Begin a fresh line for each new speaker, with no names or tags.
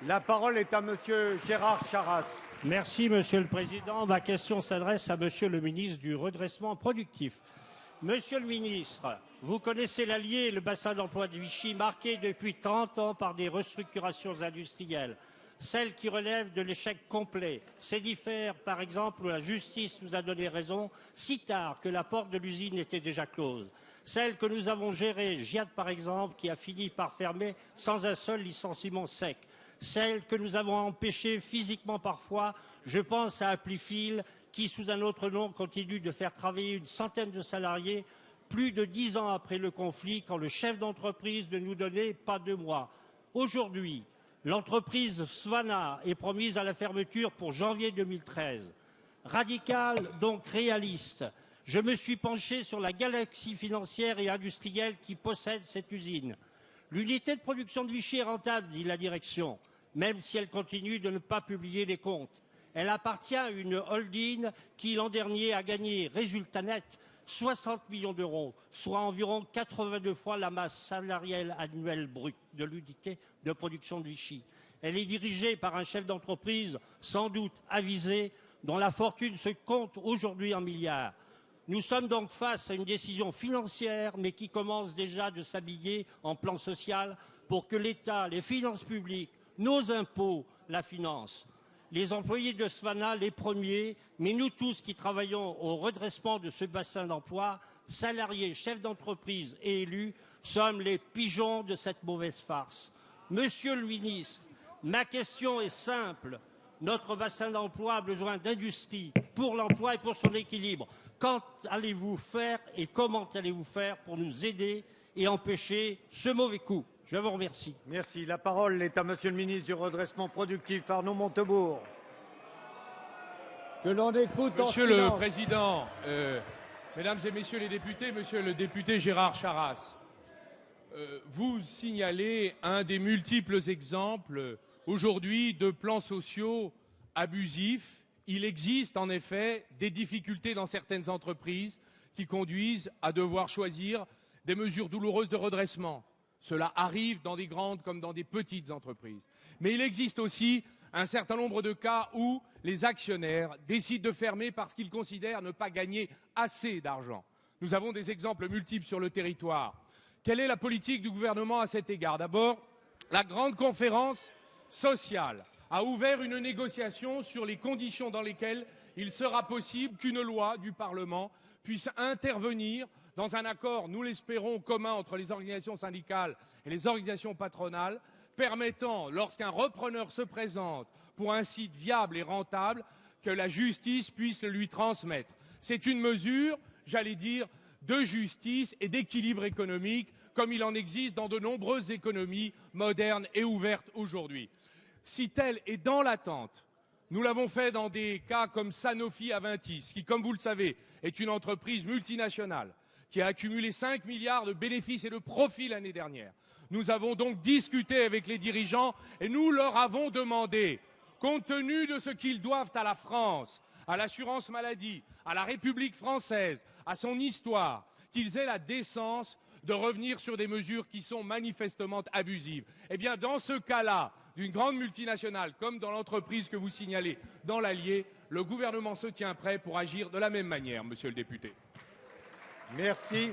La parole est à Monsieur Gérard Charras.
Merci, Monsieur le Président. Ma question s'adresse à Monsieur le ministre du Redressement productif. Monsieur le ministre, vous connaissez l'Allier et le bassin d'emploi de Vichy, marqué depuis 30 ans par des restructurations industrielles. Celles qui relèvent de l'échec complet. Sédifère, par exemple, où la justice nous a donné raison si tard que la porte de l'usine était déjà close. Celle que nous avons gérée, Giat par exemple, qui a fini par fermer sans un seul licenciement sec. Celle que nous avons empêchée physiquement parfois, je pense à Amplifil, qui, sous un autre nom, continue de faire travailler une centaine de salariés plus de 10 ans après le conflit, quand le chef d'entreprise ne nous donnait pas 2 mois. Aujourd'hui, l'entreprise Svana est promise à la fermeture pour janvier 2013. Radical, donc réaliste, je me suis penché sur la galaxie financière et industrielle qui possède cette usine. L'unité de production de Vichy est rentable, dit la direction, même si elle continue de ne pas publier les comptes. Elle appartient à une holding qui, l'an dernier, a gagné, résultat net, 60 millions d'euros, soit environ 82 fois la masse salariale annuelle brute de l'unité de production de Vichy. Elle est dirigée par un chef d'entreprise sans doute avisé, dont la fortune se compte aujourd'hui en milliards. Nous sommes donc face à une décision financière, mais qui commence déjà de s'habiller en plan social pour que l'État, les finances publiques, nos impôts la financent. Les employés de Svana, les premiers, mais nous tous qui travaillons au redressement de ce bassin d'emploi, salariés, chefs d'entreprise et élus, sommes les pigeons de cette mauvaise farce. Monsieur le ministre, ma question est simple. Notre bassin d'emploi a besoin d'industrie pour l'emploi et pour son équilibre. Quand allez-vous faire et comment allez-vous faire pour nous aider et empêcher ce mauvais coup? Je vous remercie.
Merci. La parole est à Monsieur le ministre du Redressement productif, Arnaud Montebourg. Que l'on écoute en silence.
Monsieur le Président, Mesdames et Messieurs les députés, Monsieur le député Gérard Charras, vous signalez un des multiples exemples aujourd'hui de plans sociaux abusifs. Il existe en effet des difficultés dans certaines entreprises qui conduisent à devoir choisir des mesures douloureuses de redressement. Cela arrive dans des grandes comme dans des petites entreprises. Mais il existe aussi un certain nombre de cas où les actionnaires décident de fermer parce qu'ils considèrent ne pas gagner assez d'argent. Nous avons des exemples multiples sur le territoire. Quelle est la politique du gouvernement à cet égard? D'abord, la grande conférence sociale a ouvert une négociation sur les conditions dans lesquelles il sera possible qu'une loi du Parlement puisse intervenir dans un accord, nous l'espérons, commun entre les organisations syndicales et les organisations patronales, permettant, lorsqu'un repreneur se présente pour un site viable et rentable, que la justice puisse le lui transmettre. C'est une mesure, j'allais dire, de justice et d'équilibre économique, comme il en existe dans de nombreuses économies modernes et ouvertes aujourd'hui. Si tel est dans l'attente, nous l'avons fait dans des cas comme Sanofi Aventis, qui, comme vous le savez, est une entreprise multinationale, qui a accumulé 5 milliards de bénéfices et de profits l'année dernière. Nous avons donc discuté avec les dirigeants et nous leur avons demandé, compte tenu de ce qu'ils doivent à la France, à l'assurance maladie, à la République française, à son histoire, qu'ils aient la décence de revenir sur des mesures qui sont manifestement abusives. Eh bien, dans ce cas-là, d'une grande multinationale, comme dans l'entreprise que vous signalez dans l'Allier, le gouvernement se tient prêt pour agir de la même manière, monsieur le député.
Merci.